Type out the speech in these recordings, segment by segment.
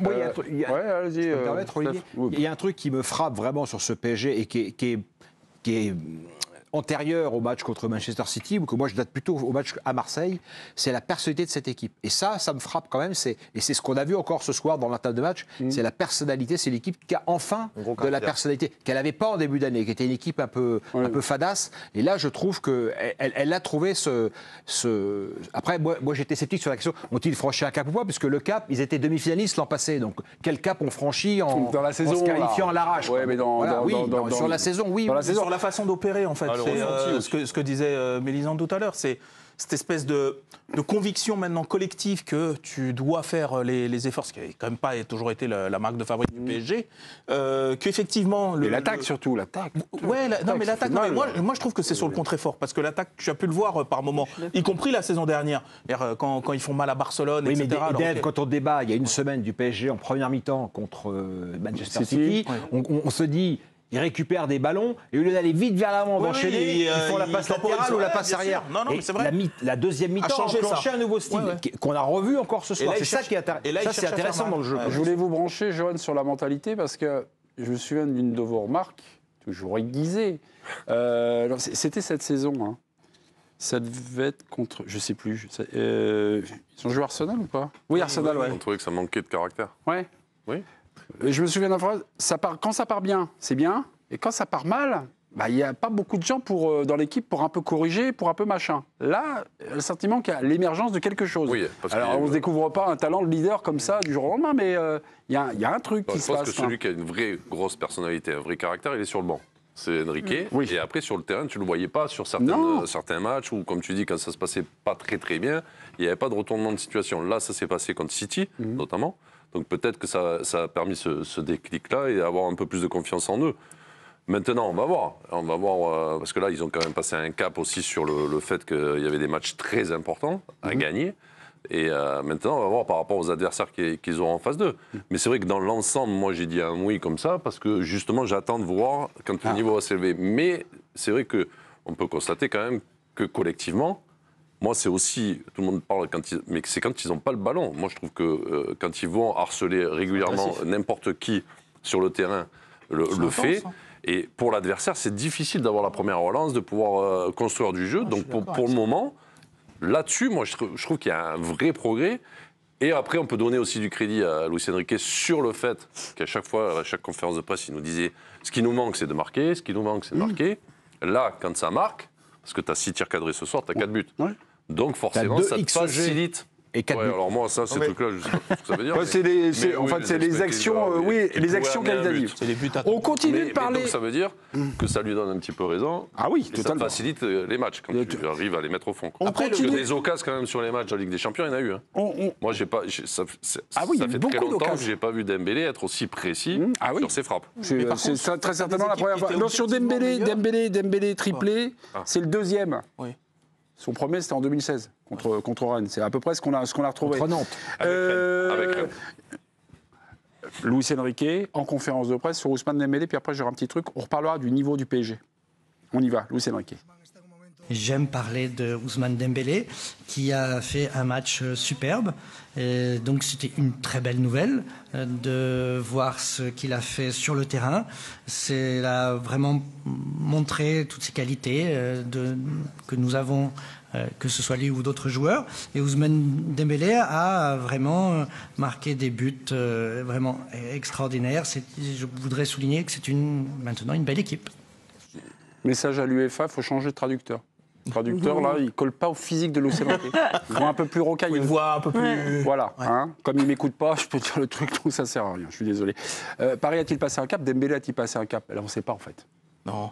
Moi, il y a un truc, allez-y. il y a un truc qui me frappe vraiment sur ce PSG et qui est antérieur au match contre Manchester City, ou que moi je date plutôt au match à Marseille, c'est la personnalité de cette équipe. Et ça me frappe quand même, et c'est ce qu'on a vu encore ce soir dans la table de match, c'est la personnalité, c'est l'équipe qui a enfin de la personnalité, qu'elle n'avait pas en début d'année, qui était une équipe un peu fadasse. Et là, je trouve qu'elle a trouvé Après, moi j'étais sceptique sur la question, ont-ils franchi un cap ou pas, puisque le cap, ils étaient demi-finalistes l'an passé, donc quel cap ont franchi dans la saison, en se qualifiant à l'arrache. Ouais, mais sur la saison, oui. Sur la façon d'opérer, en fait. C'est ce que disait Mélisande tout à l'heure, c'est cette espèce de conviction maintenant collective que tu dois faire les efforts, ce qui n'a quand même pas toujours été la marque de fabrique du PSG, qu'effectivement... Et l'attaque surtout, l'attaque. Ouais, mais l'attaque, moi je trouve que c'est sur le contre-effort, parce que l'attaque, tu as pu le voir par moments, y compris la saison dernière, quand ils font mal à Barcelone, oui, etc. Mais Dave, quand on débat, il y a une semaine du PSG en première mi-temps contre Manchester City, on se dit... Ils récupèrent des ballons et au lieu d'aller vite vers l'avant, d'enchaîner, ils font la passe latérale ou la passe arrière. Non, mais c'est vrai. La deuxième mi-temps a enclenché un nouveau style qu'on a revu encore ce soir. C'est ça qui est intéressant dans le jeu. Je voulais vous brancher, Johan, sur la mentalité parce que je me souviens d'une de vos remarques, toujours aiguisée. C'était cette saison. Hein. Ça devait être contre... Je ne sais plus. Ils ont joué Arsenal ou pas? Oui, Arsenal, ouais. On trouvait que ça manquait de caractère. Ouais. Oui. Je me souviens d'un phrase, quand ça part bien, c'est bien, et quand ça part mal, il n'y a pas beaucoup de gens dans l'équipe pour un peu corriger, pour un peu machin. Là, le sentiment qu'il y a l'émergence de quelque chose. Oui, alors, on ne se découvre pas un talent de leader comme ça du jour au lendemain, mais il y a un truc qui se passe. Je pense que celui qui a une vraie grosse personnalité, un vrai caractère, il est sur le banc. C'est Enrique. Oui. Et après, sur le terrain, tu ne le voyais pas sur certains matchs où, comme tu dis, quand ça se passait pas très très bien, il n'y avait pas de retournement de situation. Là, ça s'est passé contre City, notamment. Donc peut-être que ça a permis ce déclic-là et avoir un peu plus de confiance en eux. Maintenant, on va voir. Parce que là, ils ont quand même passé un cap aussi sur le fait qu'il y avait des matchs très importants à gagner. Et maintenant, on va voir par rapport aux adversaires qu'ils auront en face d'eux. Mais c'est vrai que dans l'ensemble, moi, j'ai dit un oui comme ça, parce que justement, j'attends de voir quand le niveau va s'élever. Mais c'est vrai qu'on peut constater quand même que collectivement, moi, c'est aussi, tout le monde parle, mais c'est quand ils n'ont pas le ballon. Moi, je trouve que quand ils vont harceler régulièrement n'importe qui sur le terrain, le fait. Et pour l'adversaire, c'est difficile d'avoir la première relance, de pouvoir construire du jeu. Donc, pour le moment, là-dessus, moi, je trouve qu'il y a un vrai progrès. Et après, on peut donner aussi du crédit à Luis Enrique sur le fait qu'à chaque fois, à chaque conférence de presse, il nous disait ce qui nous manque, c'est de marquer, ce qui nous manque, c'est de marquer. Là, quand ça marque, parce que tu as 6 tirs cadrés ce soir, tu as 4 buts. Ouais. Donc forcément, ça te facilite. Et 4 buts. Alors moi, ça, ces trucs-là, je ne sais pas ce que ça veut dire. C'est les actions, les actions qualitatives. On continue de parler. Donc ça veut dire que ça lui donne un petit peu raison. Ah oui, totalement. Ça facilite les matchs quand tu arrives à les mettre au fond. Après, des occasions quand même sur les matchs de la Ligue des Champions, il y en a eu. Moi, j'ai pas. Ça fait très longtemps que j'ai pas vu Dembélé être aussi précis sur ses frappes. C'est très certainement la première fois. Non, sur Dembélé triplé, c'est le deuxième. Oui. Son premier, c'était en 2016, contre Rennes. C'est à peu près ce qu'on a retrouvé. Contre Nantes. Avec Rennes. Luis Enrique, en conférence de presse sur Ousmane Dembélé, puis après, j'aurai un petit truc. On reparlera du niveau du PSG. On y va, Luis Enrique. J'aime parler de Ousmane Dembélé, qui a fait un match superbe. Et donc c'était une très belle nouvelle de voir ce qu'il a fait sur le terrain. Il a vraiment montré toutes ses qualités que nous avons, que ce soit lui ou d'autres joueurs. Et Ousmane Dembélé a vraiment marqué des buts vraiment extraordinaires. Je voudrais souligner que c'est maintenant une belle équipe. Message à l'UEFA, il faut changer de traducteur. Le traducteur, là, il ne colle pas au physique de Luis Enrique. Il voit un peu plus rocailleux. Une voix un peu plus... Voilà. Ouais. Hein, comme il ne m'écoute pas, je peux dire le truc, donc ça ne sert à rien. Je suis désolé. Paris a-t-il passé un cap? Dembélé a-t-il passé un cap? Là, on ne sait pas, en fait. Non.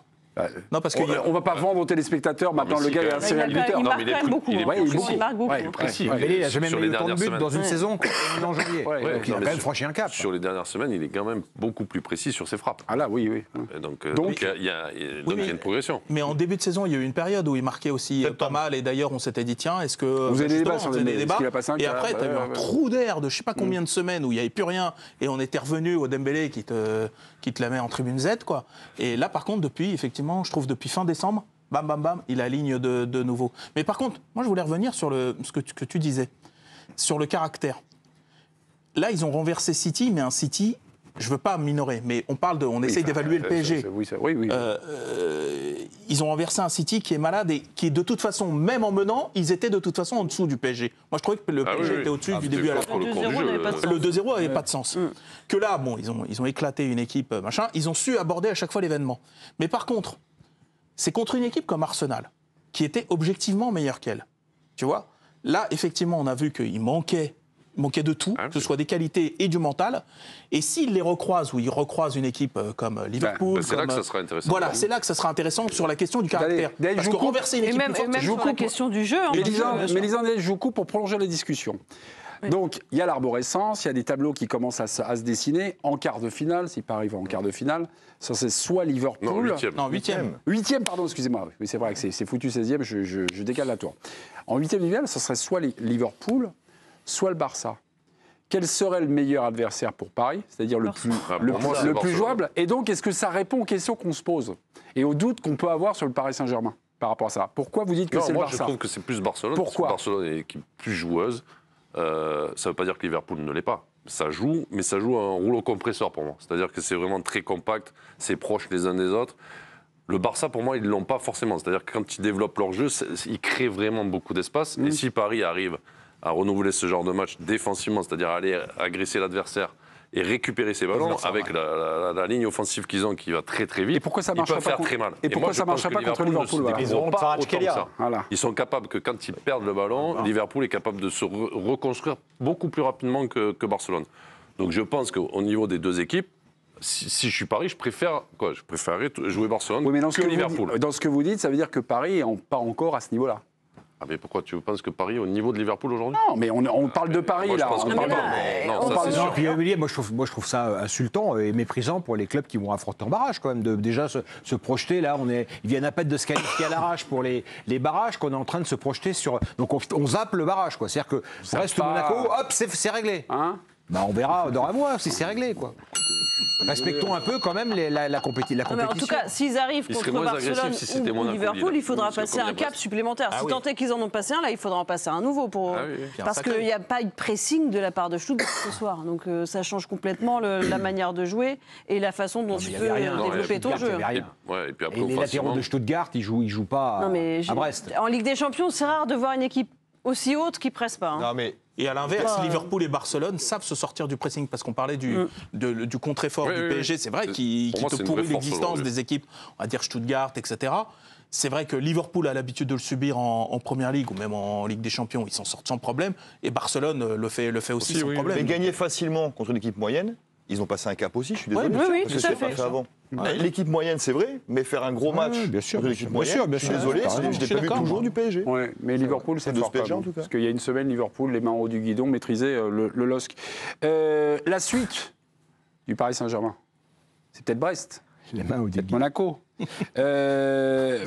Non, parce qu'on ne va pas vendre aux téléspectateurs. Maintenant, le gars est un serial buteur. Il marque quand même beaucoup. Il marque beaucoup. Précis. Il n'a jamais mis autant de buts dans une saison en janvier. Donc il a quand même franchi un cap. Sur les dernières semaines, il est quand même beaucoup plus précis sur ses frappes. Ah là, oui. Donc il y a une progression. Mais en début de saison, il y a eu une période où il marquait aussi pas mal. Et d'ailleurs, on s'était dit, tiens, est-ce que... Vous avez des débats sur les débats. Et après, tu as eu un trou d'air de je ne sais pas combien de semaines où il n'y avait plus rien. Et on était revenu au Dembélé qui te la met en tribune Z, quoi. Et là, par contre, depuis fin décembre, bam, bam, bam, il aligne de nouveau. Mais par contre, moi, je voulais revenir sur ce que tu disais, sur le caractère. là, ils ont renversé City, mais un City, je ne veux pas minorer, mais on essaye d'évaluer le PSG. Oui. Ils ont renversé un City qui est malade et qui, de toute façon, même en menant, ils étaient de toute façon en dessous du PSG. Moi, je trouvais que le PSG était au-dessus du début à la fin. Le 2-0 n'avait pas de sens. Que là, bon, ils ont éclaté une équipe, machin. Ils ont su aborder à chaque fois l'événement. Mais par contre, c'est contre une équipe comme Arsenal, qui était objectivement meilleure qu'elle. Tu vois ? Là, effectivement, on a vu qu'il manquait de tout, que ce soit des qualités et du mental. Et s'ils les recroisent, ou ils recroisent une équipe comme Liverpool... c'est là que ça sera intéressant. Voilà, c'est là que ça sera intéressant sur la question du caractère. Parce que renverser une équipe plus forte... Et même sur la question du jeu. Mélisande, je vous coupe pour prolonger la discussion. Oui. Donc, il y a l'arborescence, il y a des tableaux qui commencent à se dessiner. En quart de finale, si Paris va en quart de finale, ça c'est soit Liverpool... Non, huitième. Huitième, pardon, excusez-moi. Oui, c'est vrai que c'est foutu 16e, je décale la tour. En huitième de finale, ça serait soit Liverpool, soit le Barça. Quel serait le meilleur adversaire pour Paris, c'est-à-dire le plus jouable? Et donc, est-ce que ça répond aux questions qu'on se pose et aux doutes qu'on peut avoir sur le Paris Saint-Germain par rapport à ça? Pourquoi vous dites que c'est le Barça? Moi, je trouve que c'est plus Barcelone. Pourquoi? Parce que Barcelone est une équipe plus joueuse. Ça ne veut pas dire que Liverpool ne l'est pas. Ça joue, mais ça joue un rouleau compresseur pour moi. C'est-à-dire que c'est vraiment très compact, c'est proche les uns des autres. Le Barça, pour moi, ils ne l'ont pas forcément. C'est-à-dire que quand ils développent leur jeu, ils créent vraiment beaucoup d'espace. Et si Paris arrive à renouveler ce genre de match défensivement, c'est-à-dire aller agresser l'adversaire et récupérer ses ballons avec la ligne offensive qu'ils ont qui va très très vite, et pourquoi ça ils peuvent faire très mal. Et pourquoi ça ne marcherait pas contre Liverpool? Ils n'ont pas autant que ça. Ils sont capables que quand ils perdent le ballon, Liverpool est capable de se reconstruire beaucoup plus rapidement que Barcelone. Donc je pense qu'au niveau des deux équipes, si je suis Paris, je préférerais jouer Barcelone que Liverpool. Dans ce que vous dites, ça veut dire que Paris n'est pas encore à ce niveau-là. Ah mais pourquoi tu penses que Paris est au niveau de Liverpool aujourd'hui? Non, mais on parle de Paris là. Moi je trouve ça insultant et méprisant pour les clubs qui vont affronter en barrage quand même, de déjà se projeter là. Ils viennent à peine de se qualifier à l'arrache pour les barrages, qu'on est en train de se projeter sur. Donc on zappe le barrage quoi. C'est-à-dire que reste Monaco, hop, c'est réglé. Hein? On verra dans un mois si c'est réglé quoi. Respectons un peu quand même la compétition. Mais en tout cas, s'ils arrivent contre Barcelone ou Liverpool, il faudra passer un cap supplémentaire. Si tant est qu'ils en ont passé un, là, il faudra en passer un nouveau. Parce qu'il n'y a pas eu de pressing de la part de Stuttgart ce soir. Donc ça change complètement la manière de jouer et la façon dont tu peux développer ton jeu. Et les latéraux de Stuttgart, ils jouent pas à Brest. En Ligue des Champions, c'est rare de voir une équipe aussi haute qui presse pas. Et à l'inverse, Liverpool et Barcelone savent se sortir du pressing, parce qu'on parlait du contre-effort du PSG. C'est vrai qui te pourrit l'existence des équipes, on va dire Stuttgart, etc. C'est vrai que Liverpool a l'habitude de le subir en Première Ligue ou même en Ligue des Champions. Ils s'en sortent sans problème. Et Barcelone le fait aussi sans problème. Mais gagner facilement contre une équipe moyenne, ils ont passé un cap aussi, je suis désolé. Oui, parce que c'est pas fait avant. L'équipe moyenne, c'est vrai, mais faire un gros match contre l'équipe moyenne, je suis désolé, je l'ai pas vu toujours du PSG. Ouais, mais Liverpool, c'est fort PSG en tout cas. Parce qu'il y a une semaine, Liverpool, les mains en haut du guidon, maîtrisait le LOSC. La suite du Paris Saint-Germain, c'est peut-être Brest. Les mains au peut-être Monaco. C'est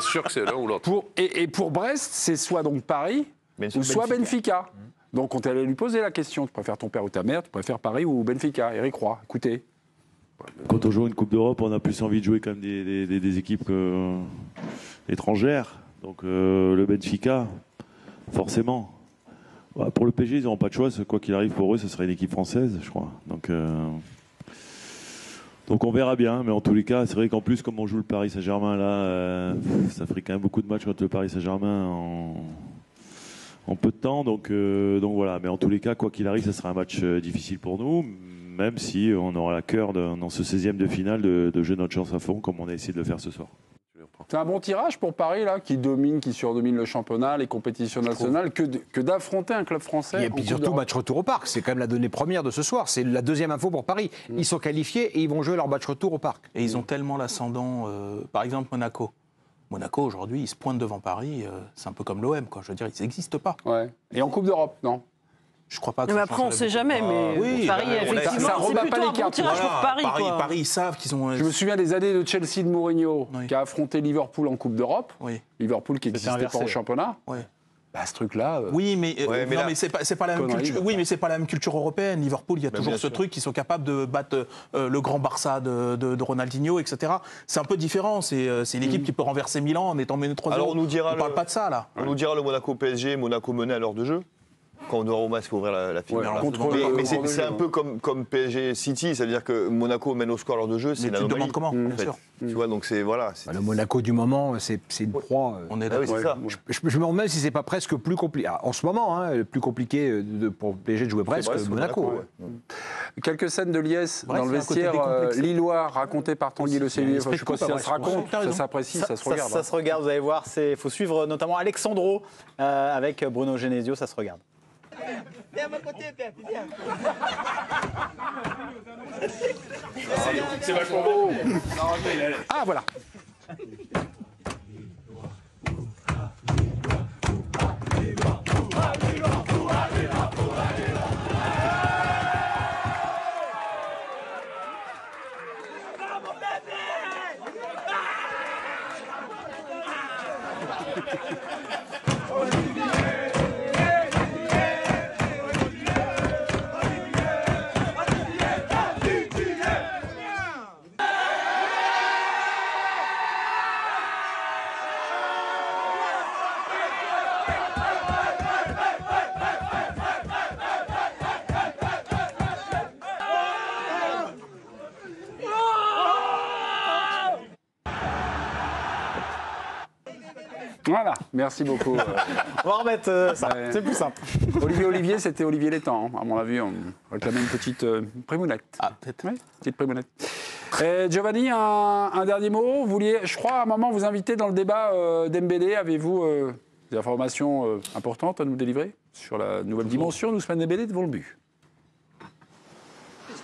sûr que c'est l'un ou l'autre. Et pour Brest, c'est soit donc Paris, ou soit Benfica. Donc on t'allait lui poser la question, tu préfères ton père ou ta mère, tu préfères Paris ou Benfica? Eric Roy, écoutez. Quand on joue une Coupe d'Europe, on a plus envie de jouer quand même des équipes étrangères. Donc le Benfica, forcément. Pour le PSG, ils n'auront pas de choix. Quoi qu'il arrive pour eux, ce serait une équipe française, je crois. Donc on verra bien. Mais en tous les cas, c'est vrai qu'en plus, comme on joue le Paris Saint-Germain, là, ça ferait quand même beaucoup de matchs contre le Paris Saint-Germain en peu de temps. Donc voilà. Mais en tous les cas, quoi qu'il arrive, ça sera un match difficile pour nous. Même si on aura la cœur dans ce 16e de finale de jouer notre chance à fond, comme on a essayé de le faire ce soir. C'est un bon tirage pour Paris, là, qui surdomine le championnat, les compétitions nationales, que d'affronter un club français. Et puis surtout, match retour au Parc. C'est quand même la donnée première de ce soir. C'est la deuxième info pour Paris. Ils sont qualifiés et ils vont jouer leur match retour au Parc. Et ils ont tellement l'ascendant, par exemple Monaco. Monaco, aujourd'hui, ils se pointent devant Paris. C'est un peu comme l'OM, quoi. Je veux dire, ils n'existent pas. Ouais. Et en Coupe d'Europe, non? Je crois pas que mais après, on ne sait jamais. Mais Paris, effectivement, c'est plutôt un bon tirage pour Paris. Paris, ils savent qu'ils ont... Je me souviens des années de Chelsea de Mourinho, qui a affronté Liverpool en Coupe d'Europe. Liverpool qui n'existait pas en championnat. Ce truc-là... Oui, mais c'est pas la même culture. Oui, mais c'est pas la même culture européenne. Liverpool, il y a toujours ce truc qu'ils sont capables de battre le grand Barça de Ronaldinho, etc. C'est un peu différent. C'est une équipe qui peut renverser Milan en étant mené 3-0. Alors on parle pas de ça, là. On nous dira le Monaco-PSG, Monaco mené à l'heure de jeu. quand Donnarumma se fait ouvrir la finale. Mais c'est un peu comme PSG City, c'est-à-dire que Monaco mène au score lors de jeu, c'est une anomalie. Tu te demandes comment, bien sûr. Tu vois, donc c'est voilà. Le Monaco du moment, c'est une proie. On est d'accord. c'est ça. Je me demande même si c'est pas presque plus compliqué. En ce moment, le plus compliqué pour PSG de jouer presque Monaco. Quelques scènes de liesse dans le vestiaire lillois racontées par Tanguy Le Cellier. Je ne sais pas si ça se raconte, ça s'apprécie, ça se regarde. Ça se regarde, vous allez voir. Il faut suivre notamment Alexandro avec Bruno Genesio, ça se regarde. Viens à mon côté, Pep, viens. C'est vachement beau. Ah, voilà. Voilà, merci beaucoup. On va remettre ça, c'est plus simple. Olivier, c'était Olivier Létang, à mon avis, avec la même petite primounette. Ah, peut-être. Oui, petite primounette. Giovanni, un dernier mot. Vous vouliez, je crois, à un moment vous inviter dans le débat Dembélé. Avez-vous des informations importantes à nous délivrer sur la nouvelle dimension d'Ousmane Dembélé devant le but?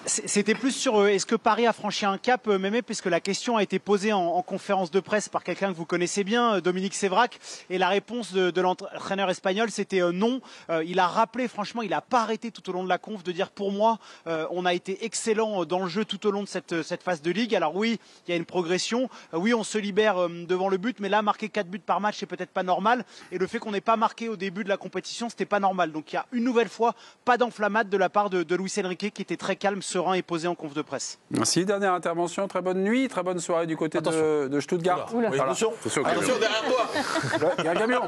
C'était plus sur est-ce que Paris a franchi un cap, Mémé, puisque la question a été posée en conférence de presse par quelqu'un que vous connaissez bien, Dominique Sévrac, et la réponse de l'entraîneur espagnol, c'était non. Il a rappelé, franchement, il n'a pas arrêté tout au long de la conf de dire, pour moi, on a été excellent dans le jeu tout au long de cette phase de ligue. Alors oui, il y a une progression, oui, on se libère devant le but, mais là, marquer 4 buts par match, c'est peut-être pas normal, et le fait qu'on n'ait pas marqué au début de la compétition, c'était pas normal. Donc il y a une nouvelle fois pas d'enflammade de la part de Luis Enrique, qui était très calme, serein et posé en conf de presse. Merci. Dernière intervention. Très bonne nuit, très bonne soirée du côté de Stuttgart. Oui, attention, attention derrière toi. Il y a un camion.